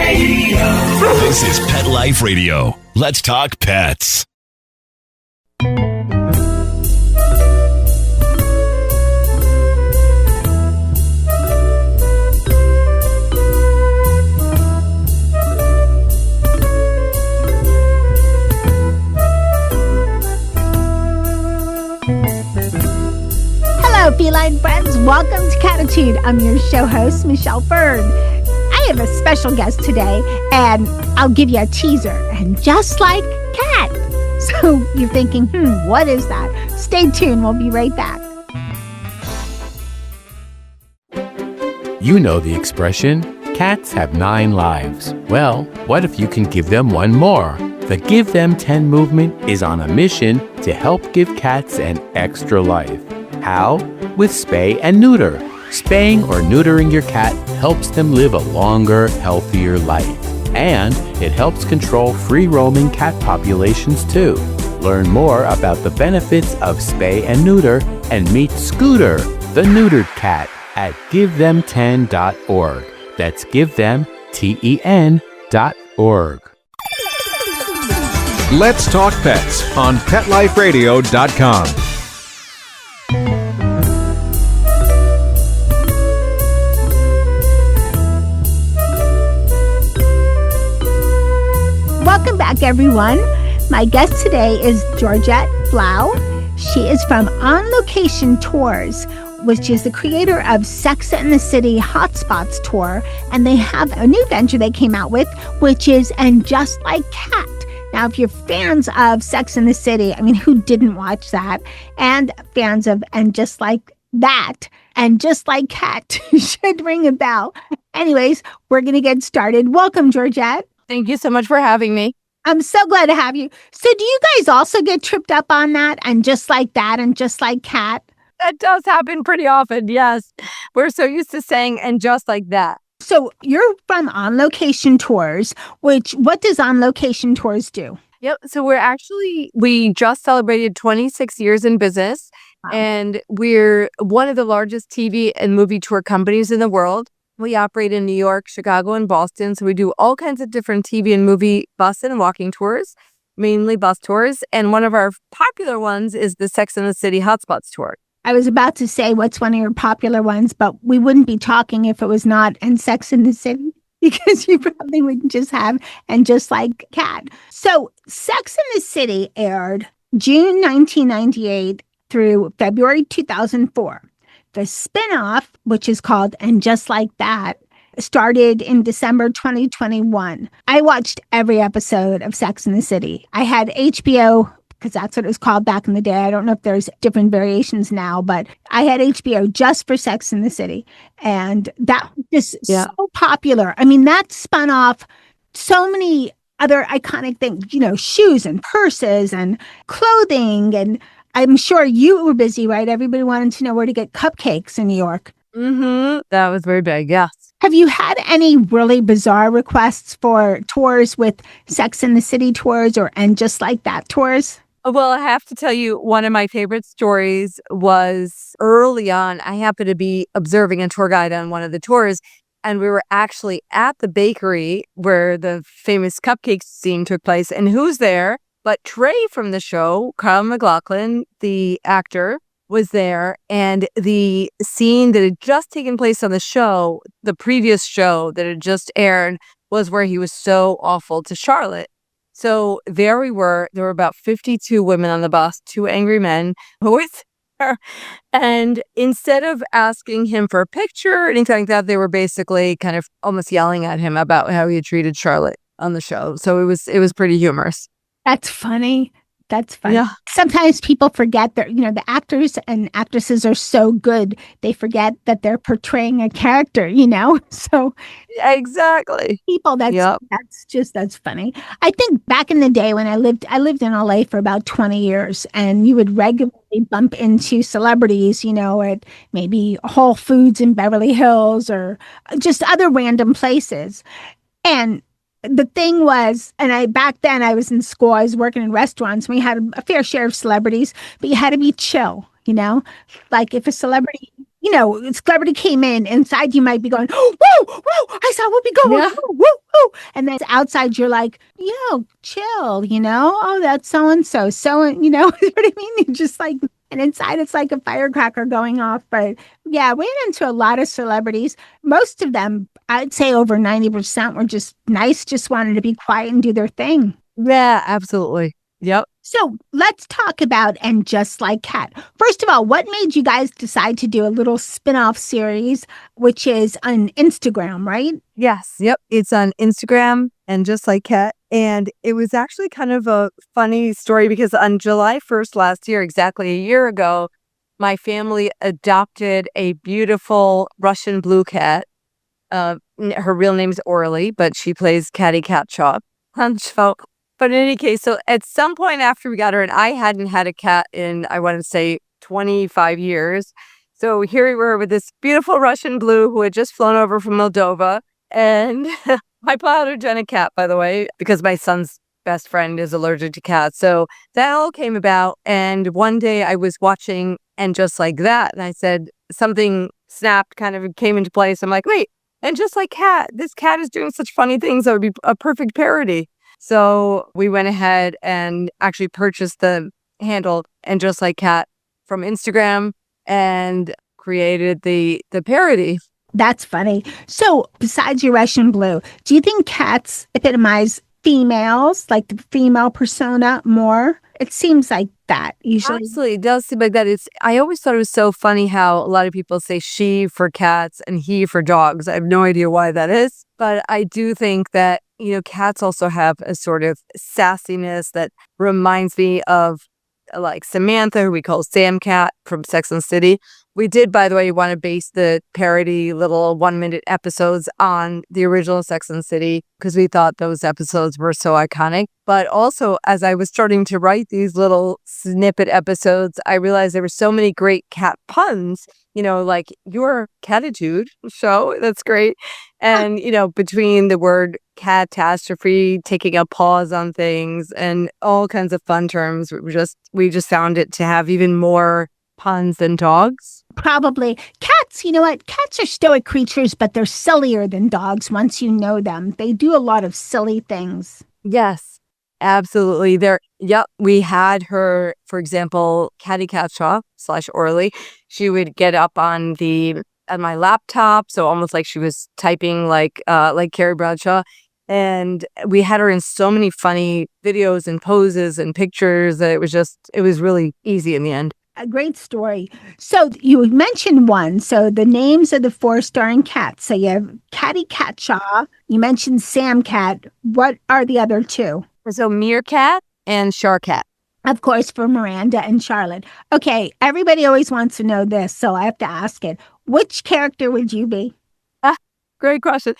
Radio. This is Pet Life Radio. Let's talk pets. Hello, feline friends. Welcome to Cattitude. I'm your show host, Michelle Fern. I have a special guest today, and I'll give you a teaser. And just like cat. So you're thinking, what is that? Stay tuned. We'll be right back. You know the expression, cats have 9 lives. Well, what if you can give them one more? The Give Them 10 movement is on a mission to help give cats an extra life. How? With spay and neuter. Spaying or neutering your cat helps them live a longer, healthier life. And it helps control free-roaming cat populations too. Learn more about the benefits of spay and neuter and meet Scooter, the neutered cat, at givethem10.org. That's givethem10.org. Let's Talk Pets on PetLifeRadio.com. Welcome back, everyone. My guest today is Georgette Blau. She is from On Location Tours, which is the creator of City Hotspots Tour. And they have a new venture they came out with, which is And Just Like Cat. Now, if you're fans of Sex and the City, I mean, who didn't watch that? And fans of And Just Like That, And Just Like Cat should ring a bell. Anyways, we're going to get started. Welcome, Georgette. Thank you so much for having me. I'm so glad to have you. So do you guys also get tripped up on that? And Just Like That, And Just Like Cat? That does happen pretty often, yes. We're so used to saying And Just Like That. So you're from On Location Tours, what does On Location Tours do? Yep. So we just celebrated 26 years in business. Wow. And we're one of the largest TV and movie tour companies in the world. We operate in New York, Chicago, and Boston. So we do all kinds of different TV and movie bus and walking tours, mainly bus tours. And one of our popular ones is the Sex and the City Hotspots Tour. I was about to say what's one of your popular ones, but we wouldn't be talking if it was not And Sex and the City, because you probably wouldn't just have And Just Like Cat. So Sex and the City aired June 1998 through February 2004. The spinoff, which is called And Just Like That, started in December 2021. I watched every episode of Sex and the City. I had HBO, because that's what it was called back in the day. I don't know if there's different variations now, but I had HBO just for Sex and the City. And that was just so popular. I mean, that spun off so many other iconic things, shoes and purses and clothing. And I'm sure you were busy, right? Everybody wanted to know where to get cupcakes in New York. Mm-hmm. That was very big, yes. Have you had any really bizarre requests for tours with Sex and the City tours or And Just Like That tours? Well, I have to tell you, one of my favorite stories was early on. I happened to be observing a tour guide on one of the tours, and we were actually at the bakery where the famous cupcake scene took place. And who's there? But Trey from the show, Carl McLaughlin, the actor, was there. And the scene that had just taken place on the show, the previous show that had just aired, was where he was so awful to Charlotte. So there we were. There were about 52 women on the bus, 2 angry men who were there. And instead of asking him for a picture or anything like that, they were basically kind of almost yelling at him about how he had treated Charlotte on the show. So it was pretty humorous. That's funny. That's funny. Yeah. Sometimes people forget that, the actors and actresses are so good, they forget that they're portraying a character, So exactly. People, that's funny. I think back in the day when I lived in LA for about 20 years, and you would regularly bump into celebrities, at maybe Whole Foods in Beverly Hills or just other random places. And the thing was, back then I was in school, I was working in restaurants, and we had a fair share of celebrities, but you had to be chill, like if a celebrity, a celebrity came in, inside you might be going, whoa, whoa, I saw Whoopi go, whoa, whoa, And then outside, you're like, yo, chill, oh, that's so and so. So, you know what I mean? You're just like, and inside, it's like a firecracker going off. But yeah, we ran into a lot of celebrities. Most of them, I'd say over 90% were just nice, just wanted to be quiet and do their thing. Yeah, absolutely. Yep. So let's talk about And Just Like Cat. First of all, what made you guys decide to do a little spin-off series, which is on Instagram, right? Yes. Yep. It's on Instagram and Just Like Cat. And it was actually kind of a funny story because on July 1st last year, exactly a year ago, my family adopted a beautiful Russian blue cat. Her real name's Orly, but she plays Catty Catshaw. But in any case, so at some point after we got her, and I hadn't had a cat in, I want to say, 25 years. So here we were with this beautiful Russian blue who had just flown over from Moldova. And hypoallergenic cat, by the way, because my son's best friend is allergic to cats. So that all came about. And one day I was watching And Just Like That. And I said, something snapped, kind of came into place. I'm like, wait, And Just Like Cat, this cat is doing such funny things. That would be a perfect parody. So we went ahead and actually purchased the handle And Just Like Cat from Instagram and created the parody. That's funny. So besides your Russian blue, do you think cats epitomize females, like the female persona more? It seems like that usually. Absolutely, it does seem like that. I always thought it was so funny how a lot of people say she for cats and he for dogs. I have no idea why that is, but I do think that, cats also have a sort of sassiness that reminds me of like Samantha, who we call Sam Cat from Sex and the City. We did, by the way, want to base the parody little 1-minute episodes on the original Sex and the City because we thought those episodes were so iconic. But also, as I was starting to write these little snippet episodes, I realized there were so many great cat puns, like your Cattitude show. That's great. And, between the word catastrophe, taking a pause on things, and all kinds of fun terms, we just found it to have even more puns than dogs. Probably. Cats, you know what? Cats are stoic creatures, but they're sillier than dogs once you know them. They do a lot of silly things. Yes, absolutely. We had her, for example, Catty Catshaw / Orly. She would get up on my laptop, so almost like she was typing like Carrie Bradshaw. And we had her in so many funny videos and poses and pictures that it was really easy in the end. A great story. So you mentioned one. So the names of the 4 starring cats. So you have Catty Catshaw. You mentioned Sam Cat. What are the other 2? So Meerkat and Sharkat. Of course, for Miranda and Charlotte. Okay, everybody always wants to know this, so I have to ask it. Which character would you be? Great question.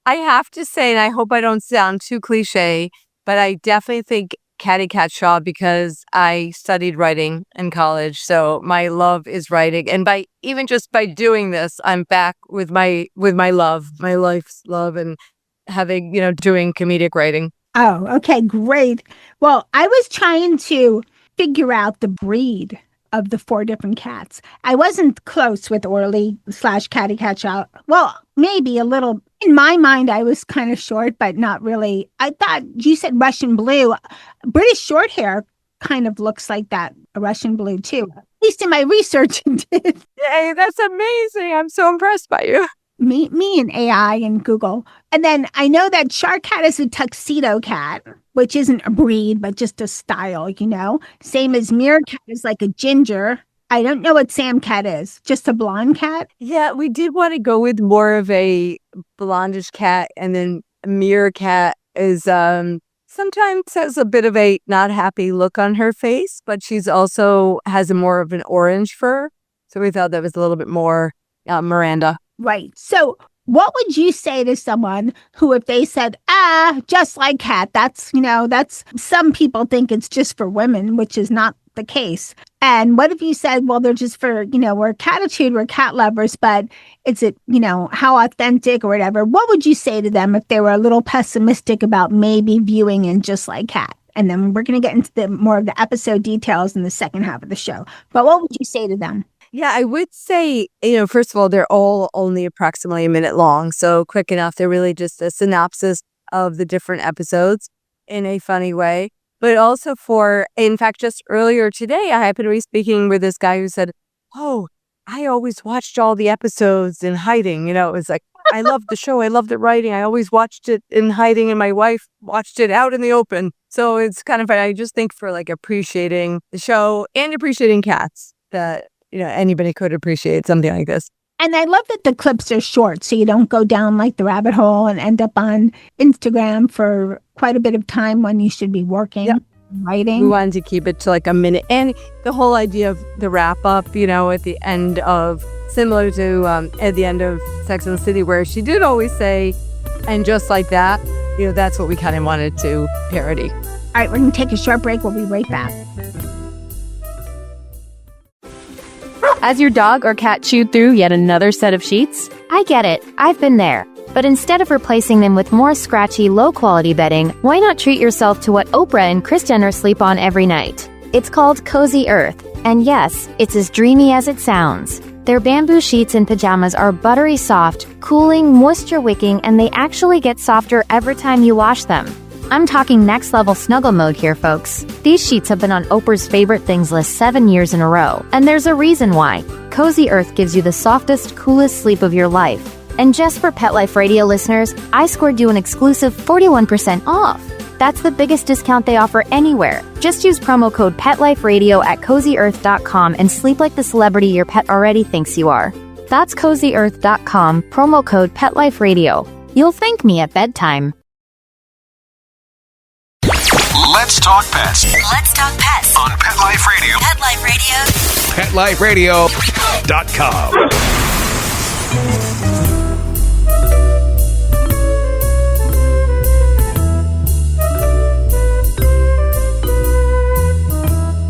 I have to say, and I hope I don't sound too cliche, but I definitely think Catty Catshaw because I studied writing in college. So my love is writing. And by doing this, I'm back with my love, my life's love, and having, doing comedic writing. Oh, okay, great. Well, I was trying to figure out the breed of the 4 different cats. I wasn't close with Orly / Catty Catshaw. Well, maybe a little. In my mind, I was kind of short, but not really. I thought you said Russian blue. British short hair kind of looks like that, a Russian blue too. At least in my research, it did. Yay, that's amazing. I'm so impressed by you. Me and AI and Google. And then I know that Shark Cat is a tuxedo cat, which isn't a breed, but just a style, Same as Meerkat is like a ginger. I don't know what Sam Cat is. Just a blonde cat? Yeah, we did want to go with more of a blondish cat. And then Meerkat is sometimes has a bit of a not happy look on her face, but she's also has more of an orange fur. So we thought that was a little bit more Miranda. Right. So what would you say to someone who, if they said, just like cat, that's some people think it's just for women, which is not the case. And what if you said, well, they're just for, we're Cattitude, we're cat lovers, but is it, how authentic or whatever? What would you say to them if they were a little pessimistic about maybe viewing And Just Like Cat? And then we're going to get into more of the episode details in the second half of the show. But what would you say to them? Yeah, I would say, first of all, they're all only approximately a minute long. So quick enough. They're really just a synopsis of the different episodes in a funny way. But also in fact, just earlier today, I happened to be speaking with this guy who said, "Oh, I always watched all the episodes in hiding." It was like, I loved the show. I loved the writing. I always watched it in hiding, and my wife watched it out in the open. So it's kind of fun. I just think for like appreciating the show and appreciating cats that, anybody could appreciate something like this. And I love that the clips are short, so you don't go down like the rabbit hole and end up on Instagram for quite a bit of time when you should be working, writing. We wanted to keep it to like a minute. And the whole idea of the wrap up, at the end of, similar to at the end of Sex and the City, where she did always say, "And just like that," that's what we kind of wanted to parody. All right, we're going to take a short break. We'll be right back. Has your dog or cat chewed through yet another set of sheets? I get it. I've been there. But instead of replacing them with more scratchy, low-quality bedding, why not treat yourself to what Oprah and Kris Jenner sleep on every night? It's called Cozy Earth. And yes, it's as dreamy as it sounds. Their bamboo sheets and pajamas are buttery soft, cooling, moisture-wicking, and they actually get softer every time you wash them. I'm talking next-level snuggle mode here, folks. These sheets have been on Oprah's favorite things list 7 years in a row, and there's a reason why. Cozy Earth gives you the softest, coolest sleep of your life. And just for Pet Life Radio listeners, I scored you an exclusive 41% off. That's the biggest discount they offer anywhere. Just use promo code PetLifeRadio at CozyEarth.com and sleep like the celebrity your pet already thinks you are. That's CozyEarth.com, promo code PetLifeRadio. You'll thank me at bedtime. Let's talk pets. Let's talk pets On Pet Life Radio. Pet Life Radio. PetLifeRadio.com.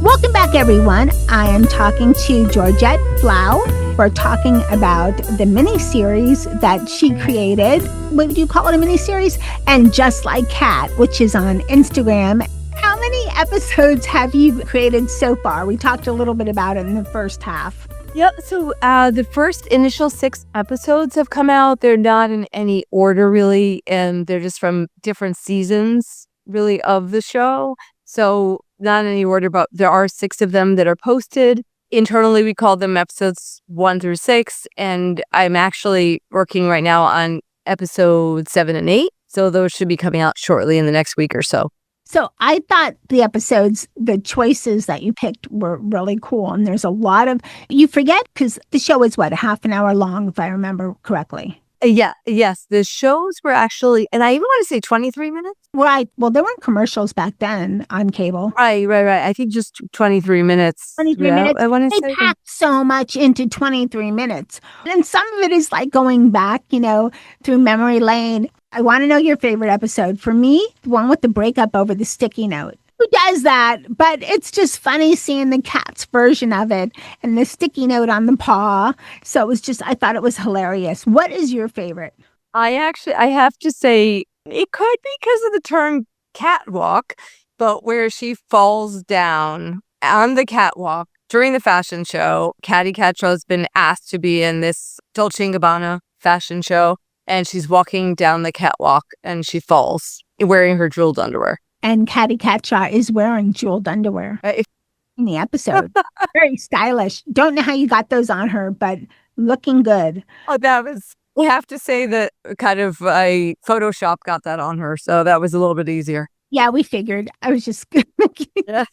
Welcome back, everyone. I am talking to Georgette Blau. We're talking about the mini-series that she created. What would you call it, a mini-series? And Just Like Cat, which is on Instagram. How many episodes have you created so far? We talked a little bit about it in the first half. Yep. So the first initial 6 episodes have come out. They're not in any order, really, and they're just from different seasons, really, of the show. So not in any order, but there are 6 of them that are posted. Internally, we call them episodes 1 through 6, and I'm actually working right now on episodes 7 and 8. So those should be coming out shortly in the next week or so. So I thought the episodes, the choices that you picked were really cool. And there's a lot of, you forget, because the show is what, a half an hour long, if I remember correctly. Yes. The shows were actually, and I even want to say 23 minutes. Right. Well, there weren't commercials back then on cable. Right. I think just 23 minutes. 23 minutes. I want to They say packed so much into 23 minutes. And some of it is like going back, through memory lane. I want to know your favorite episode. For me, the one with the breakup over the sticky note. Who does that? But it's just funny seeing the cat's version of it and the sticky note on the paw. So it was just, I thought it was hilarious. What is your favorite? I have to say, it could be because of the term catwalk, but where she falls down on the catwalk during the fashion show. Catty Catra's has been asked to be in this Dolce & Gabbana fashion show, and she's walking down the catwalk and she falls wearing her jeweled underwear. And Catty Catraw is wearing jeweled underwear in the episode. Very stylish. Don't know how you got those on her, but looking good. Oh, we have to say that kind of a Photoshop got that on her, so that was a little bit easier. Yeah, we figured. I was just going for the Well,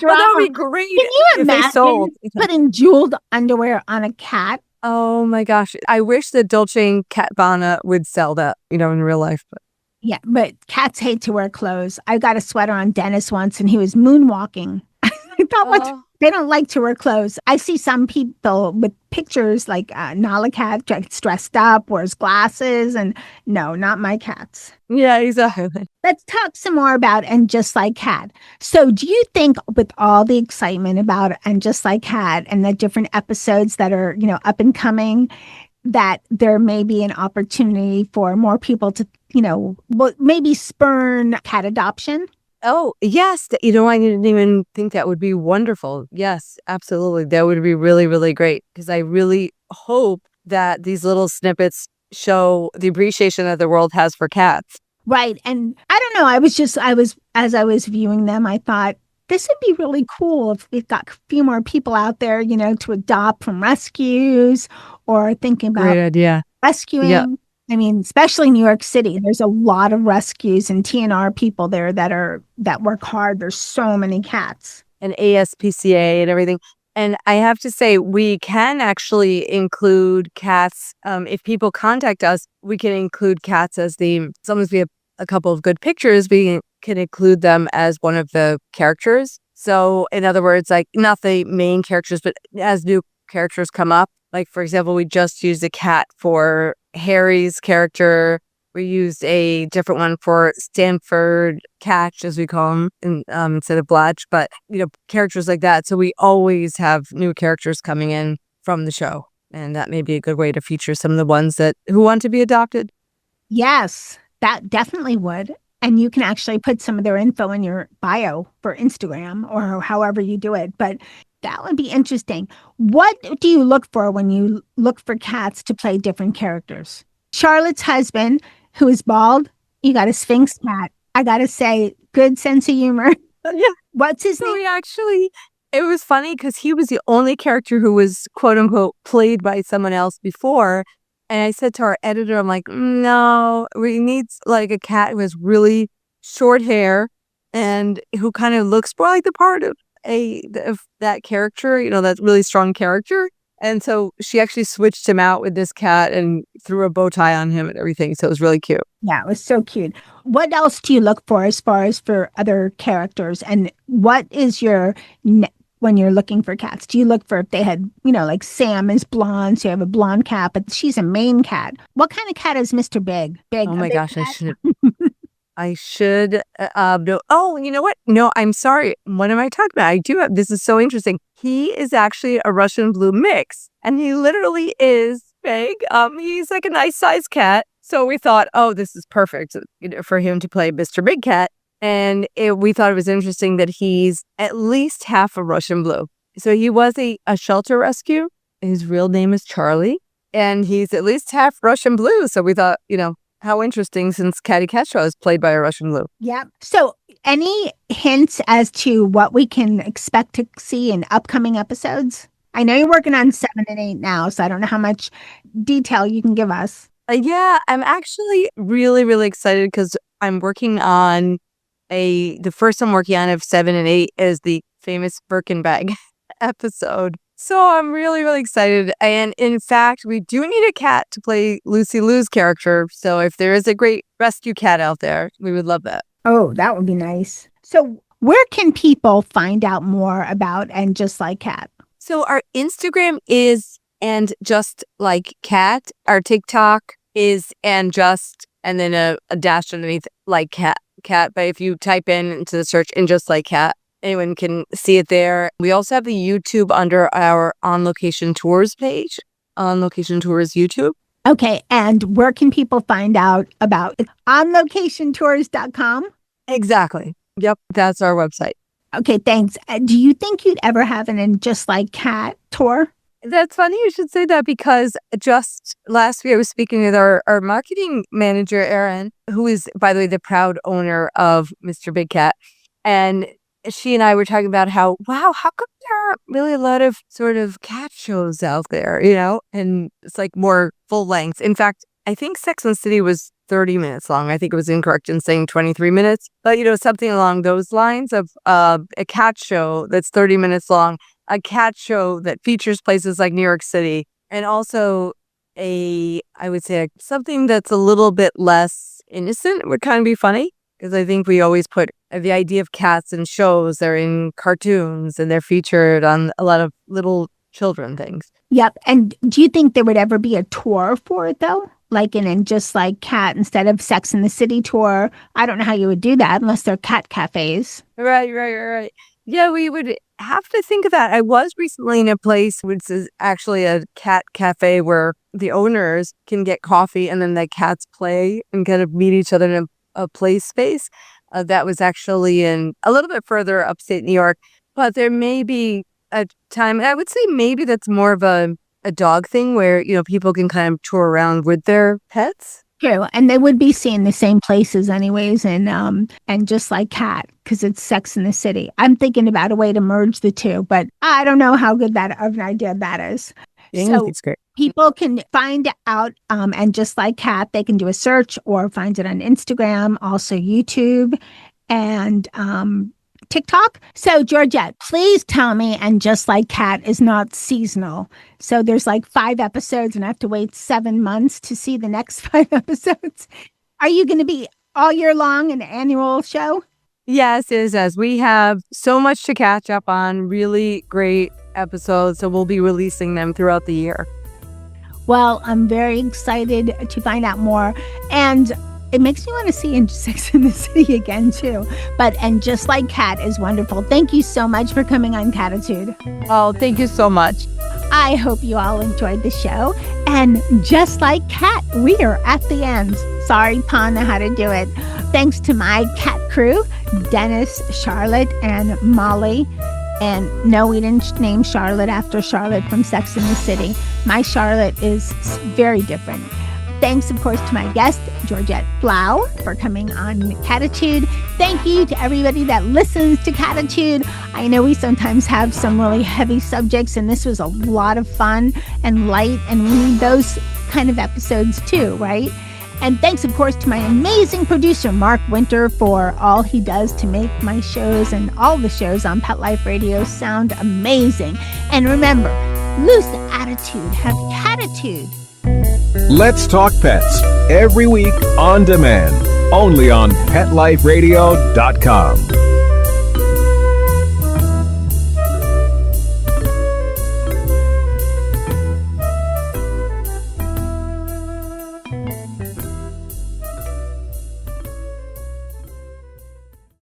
drama. that would be great. Can you if they sold. imagine putting jeweled underwear on a cat? Oh my gosh. I wish that Dolce & Gabbana would sell that, in real life. But Yeah, but cats hate to wear clothes. I got a sweater on Dennis once and he was moonwalking. I thought, they don't like to wear clothes. I see some people with pictures like Nala cat gets dressed up, wears glasses, and no, not my cats. Yeah, exactly. Let's talk some more about And Just Like Cat. So do you think with all the excitement about And Just Like Cat and the different episodes that are, up and coming, that there may be an opportunity for more people to, maybe spurn cat adoption? Oh, yes. I didn't even think that would be wonderful. Yes, absolutely. That would be really, really great, because I really hope that these little snippets show the appreciation that the world has for cats. Right. And I don't know. As I was viewing them, I thought this would be really cool if we've got a few more people out there, to adopt from rescues or thinking about Great idea. Yep. rescuing. I mean, especially New York City, there's a lot of rescues and TNR people there that work hard. There's so many cats. And ASPCA and everything. And I have to say, we can actually include cats. If people contact us, we can include cats as as long as we have a couple of good pictures, we can include them as one of the characters. So in other words, like not the main characters, but as new characters come up, like for example, we just used a cat for Harry's character. We used a different one for Stanford Catch, as we call him, instead of Blatch. But, characters like that. So we always have new characters coming in from the show. And that may be a good way to feature some of the ones who want to be adopted. Yes, that definitely would. And you can actually put some of their info in your bio for Instagram or however you do it. But that would be interesting. What do you look for when you look for cats to play different characters? Charlotte's husband, who is bald, you got a Sphinx cat. I got to say, good sense of humor. Yeah. What's his So name? it was funny because he was the only character who was quote unquote played by someone else before. And I said to our editor, I'm like, no, we need like a cat who has really short hair and who kind of looks more like the part of that character, that really strong character. And so she actually switched him out with this cat and threw a bow tie on him and everything. So it was really cute. Yeah, it was so cute. What else do you look for as far as for other characters? And what is when you're looking for cats? Do you look for if they had, like Sam is blonde, so you have a blonde cat, but she's a Maine cat. What kind of cat is Mr. Big? Oh my gosh, I should. No. Oh, you know what? No, I'm sorry. What am I talking about? I do have. This is so interesting. He is actually a Russian blue mix, and he literally is big. He's like a nice sized cat. So we thought, oh, this is perfect for him to play Mr. Big Cat. And we thought it was interesting that he's at least half a Russian blue. So he was a shelter rescue. His real name is Charlie, and he's at least half Russian blue. So we thought, how interesting since Catty Catchraw is played by a Russian blue. Yeah. So any hints as to what we can expect to see in upcoming episodes? I know you're working on 7 and 8 now, so I don't know how much detail you can give us. Yeah, I'm actually really, really excited because I'm working on the first I'm working on of 7 and 8 is the famous Birkin bag episode. So I'm really, really excited. And in fact, we do need a cat to play Lucy Lou's character. So if there is a great rescue cat out there, we would love that. Oh, that would be nice. So where can people find out more about And Just Like Cat? So our Instagram is And Just Like Cat. Our TikTok is And Just, and then a dash underneath like cat. But if you type into the search And Just Like Cat, anyone can see it there. We also have the YouTube under our On Location Tours page. On Location Tours YouTube. Okay. And where can people find out about it? OnLocationTours.com? Exactly. Yep. That's our website. Okay. Thanks. Do you think you'd ever have an And Just Like Cat tour? That's funny you should say that because just last week I was speaking with our marketing manager, Erin, who is, by the way, the proud owner of Mr. Big Cat. And she and I were talking about how come there aren't really a lot of sort of cat shows out there, and it's like more full length. In fact, I think Sex and the City was 30 minutes long. I think it was incorrect in saying 23 minutes, but something along those lines of a cat show that's 30 minutes long, a cat show that features places like New York City, and also I would say something that's a little bit less innocent would kind of be funny. Because I think we always put the idea of cats in shows, they're in cartoons and they're featured on a lot of little children things. Yep. And do you think there would ever be a tour for it, though? Like And Just Like Cat instead of Sex and the City tour? I don't know how you would do that unless they're cat cafes. Right. Yeah, we would have to think of that. I was recently in a place which is actually a cat cafe where the owners can get coffee and then the cats play and kind of meet each other in a play space. That was actually in a little bit further upstate New York, but there may be a time, I would say maybe that's more of a dog thing where, people can kind of tour around with their pets. True. And they would be seeing the same places anyways. And just like Cat, because it's Sex in the City. I'm thinking about a way to merge the two, but I don't know how good of an idea that is. So it's great. people can find out, and just like Cat, they can do a search or find it on Instagram, also YouTube and TikTok. So Georgette, please tell me, and just like Cat is not seasonal. So there's like 5 episodes and I have to wait 7 months to see the next 5 episodes. Are you going to be all year long an annual show? Yes, it is, as we have so much to catch up on, really great episodes. So we'll be releasing them throughout the year. Well, I'm very excited to find out more. And it makes me want to see Sex in the City again, too. And just like Cat is wonderful. Thank you so much for coming on Cattitude. Oh, thank you so much. I hope you all enjoyed the show. And just like Cat, we are at the end. Sorry, Pa, know how to do it. Thanks to my cat crew, Dennis, Charlotte, and Molly. And no, we didn't name Charlotte after Charlotte from Sex in the City. My Charlotte is very different. Thanks, of course, to my guest, Georgette Blau, for coming on Cattitude. Thank you to everybody that listens to Cattitude. I know we sometimes have some really heavy subjects, and this was a lot of fun and light, and we need those kind of episodes too, right? And thanks, of course, to my amazing producer, Mark Winter, for all he does to make my shows and all the shows on Pet Life Radio sound amazing. And remember, lose the attitude, have Cattitude. Let's Talk Pets, every week on demand, only on PetLifeRadio.com.